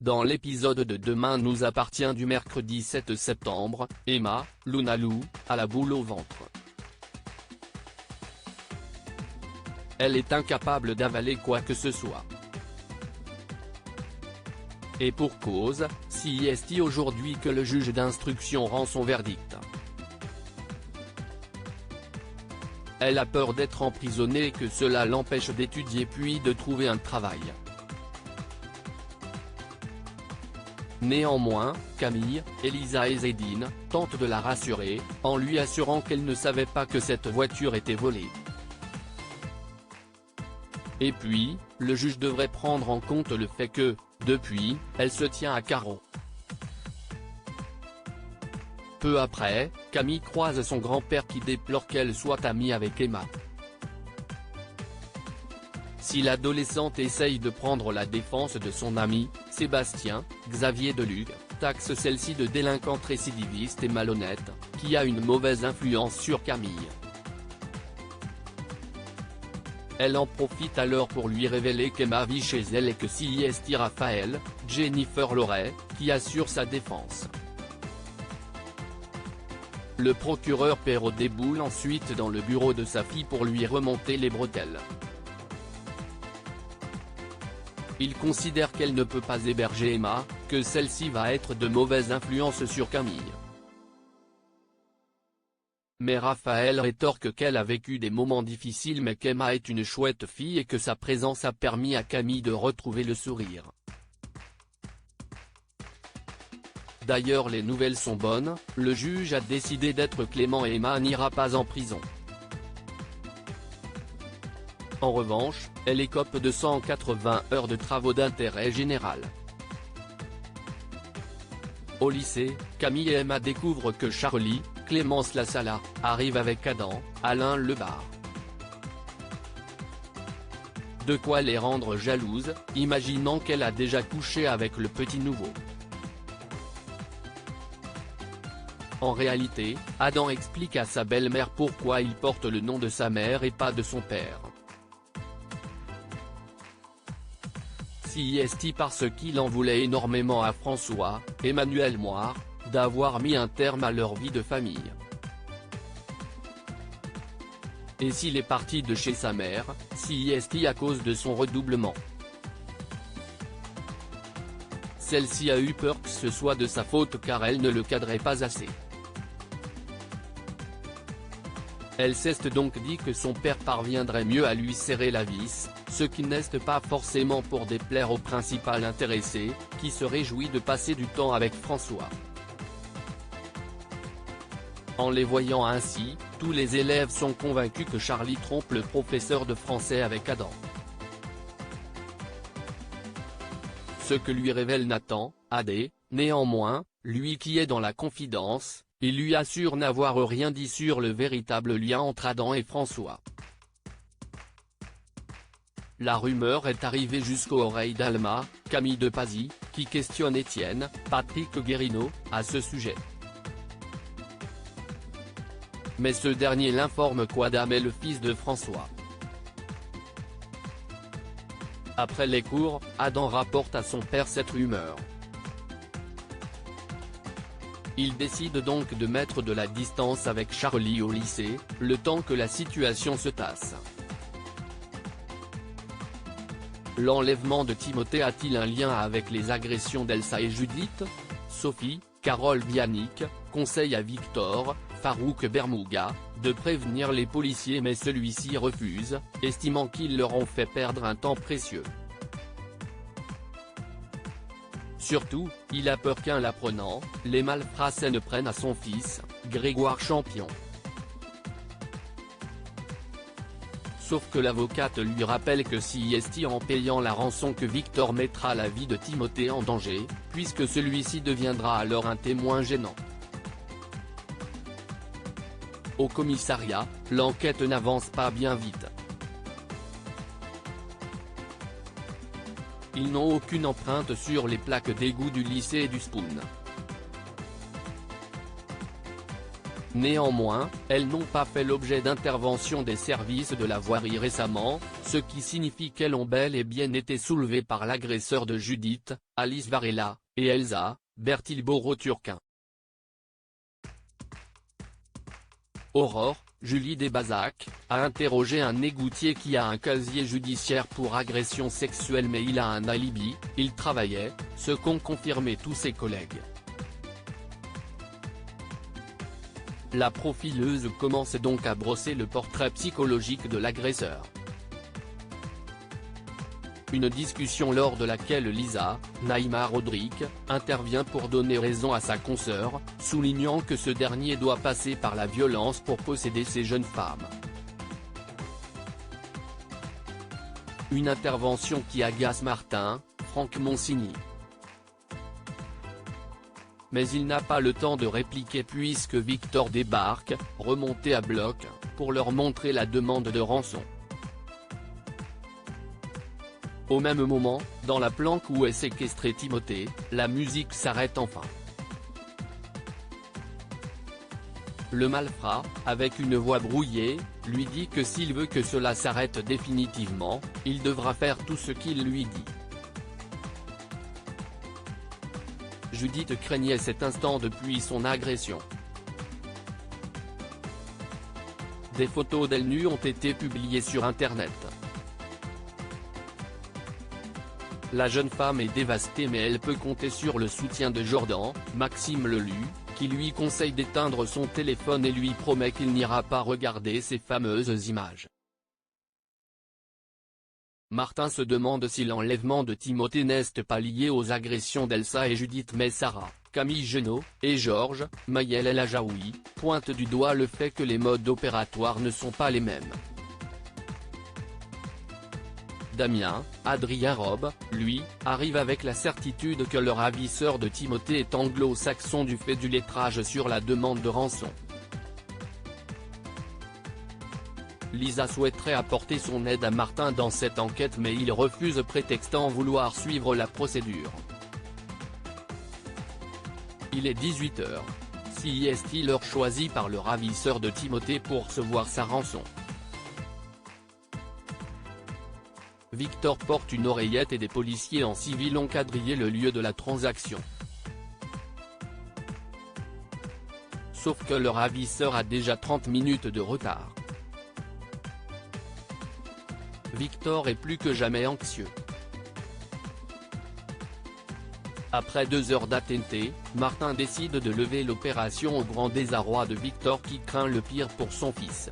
Dans l'épisode de Demain nous appartient du mercredi 7 septembre, Emma, Lunalou, a la boule au ventre. Elle est incapable d'avaler quoi que ce soit. Et pour cause, si est aujourd'hui que le juge d'instruction rend son verdict. Elle a peur d'être emprisonnée et que cela l'empêche d'étudier puis de trouver un travail. Néanmoins, Camille, Elisa et Zedine, tentent de la rassurer, en lui assurant qu'elle ne savait pas que cette voiture était volée. Et puis, le juge devrait prendre en compte le fait que, depuis, elle se tient à carreau. Peu après, Camille croise son grand-père qui déplore qu'elle soit amie avec Emma. Si l'adolescente essaye de prendre la défense de son ami, Sébastien, Xavier Delugue, taxe celle-ci de délinquante récidiviste et malhonnête, qui a une mauvaise influence sur Camille. Elle en profite alors pour lui révéler qu'Emma vit chez elle et que si y est Raphaël, Jennifer Loret, qui assure sa défense. Le procureur Perrault déboule ensuite dans le bureau de sa fille pour lui remonter les bretelles. Il considère qu'elle ne peut pas héberger Emma, que celle-ci va être de mauvaise influence sur Camille. Mais Raphaël rétorque qu'elle a vécu des moments difficiles mais qu'Emma est une chouette fille et que sa présence a permis à Camille de retrouver le sourire. D'ailleurs les nouvelles sont bonnes, le juge a décidé d'être clément et Emma n'ira pas en prison. En revanche, elle écope de 180 heures de travaux d'intérêt général. Au lycée, Camille et Emma découvrent que Charlie, Clémence Lassala, arrive avec Adam, Alain Lebar. De quoi les rendre jalouses, imaginant qu'elle a déjà couché avec le petit nouveau. En réalité, Adam explique à sa belle-mère pourquoi il porte le nom de sa mère et pas de son père. Si est parce qu'il en voulait énormément à François, Emmanuel Moire, d'avoir mis un terme à leur vie de famille. Et s'il est parti de chez sa mère, si est à cause de son redoublement. Celle-ci a eu peur que ce soit de sa faute car elle ne le cadrait pas assez. Elle s'est donc dit que son père parviendrait mieux à lui serrer la vis, ce qui n'est pas forcément pour déplaire au principal intéressé, qui se réjouit de passer du temps avec François. En les voyant ainsi, tous les élèves sont convaincus que Charlie trompe le professeur de français avec Adam. Ce que lui révèle Nathan, AD, néanmoins, lui qui est dans la confidence, il lui assure n'avoir rien dit sur le véritable lien entre Adam et François. La rumeur est arrivée jusqu'aux oreilles d'Alma, Camille de Pazy, qui questionne Étienne, Patrick Guérino, à ce sujet. Mais ce dernier l'informe qu'Adam est le fils de François. Après les cours, Adam rapporte à son père cette rumeur. Il décide donc de mettre de la distance avec Charlie au lycée, le temps que la situation se tasse. L'enlèvement de Timothée a-t-il un lien avec les agressions d'Elsa et Judith? Sophie, Carole Bianic, conseille à Victor, Farouk Bermouga, de prévenir les policiers mais celui-ci refuse, estimant qu'ils leur ont fait perdre un temps précieux. Surtout, il a peur qu'en l'apprenant, les malfrats ne prennent à son fils, Grégoire Champion. Sauf que l'avocate lui rappelle que si est en payant la rançon que Victor mettra la vie de Timothée en danger, puisque celui-ci deviendra alors un témoin gênant. Au commissariat, l'enquête n'avance pas bien vite. Ils n'ont aucune empreinte sur les plaques d'égout du lycée et du Spoon. Néanmoins, elles n'ont pas fait l'objet d'intervention des services de la voirie récemment, ce qui signifie qu'elles ont bel et bien été soulevées par l'agresseur de Judith, Alice Varela, et Elsa, Bertil Boro-Turquin. Aurore, Julie Desbazac, a interrogé un égoutier qui a un casier judiciaire pour agression sexuelle mais il a un alibi, il travaillait, ce qu'ont confirmé tous ses collègues. La profileuse commence donc à brosser le portrait psychologique de l'agresseur. Une discussion lors de laquelle Lisa, Naïma Rodrigue, intervient pour donner raison à sa consoeur, soulignant que ce dernier doit passer par la violence pour posséder ces jeunes femmes. Une intervention qui agace Martin, Franck Monsigny. Mais il n'a pas le temps de répliquer puisque Victor débarque, remonté à bloc, pour leur montrer la demande de rançon. Au même moment, dans la planque où est séquestré Timothée, la musique s'arrête enfin. Le malfrat, avec une voix brouillée, lui dit que s'il veut que cela s'arrête définitivement, il devra faire tout ce qu'il lui dit. Judith craignait cet instant depuis son agression. Des photos d'elle nue ont été publiées sur Internet. La jeune femme est dévastée mais elle peut compter sur le soutien de Jordan, Maxime Lelu, qui lui conseille d'éteindre son téléphone et lui promet qu'il n'ira pas regarder ces fameuses images. Martin se demande si l'enlèvement de Timothée n'est pas lié aux agressions d'Elsa et Judith mais Sarah, Camille Genot, et Georges, Maël El Ajaoui, pointent du doigt le fait que les modes opératoires ne sont pas les mêmes. Damien, Adrien Robe, lui, arrive avec la certitude que le ravisseur de Timothée est anglo-saxon du fait du lettrage sur la demande de rançon. Lisa souhaiterait apporter son aide à Martin dans cette enquête mais il refuse prétextant vouloir suivre la procédure. Il est 18h. Si est-il l'heure choisie par le ravisseur de Timothée pour recevoir sa rançon. Victor porte une oreillette et des policiers en civil ont quadrillé le lieu de la transaction. Sauf que le ravisseur a déjà 30 minutes de retard. Victor est plus que jamais anxieux. Après 2 heures d'attente, Martin décide de lever l'opération au grand désarroi de Victor qui craint le pire pour son fils.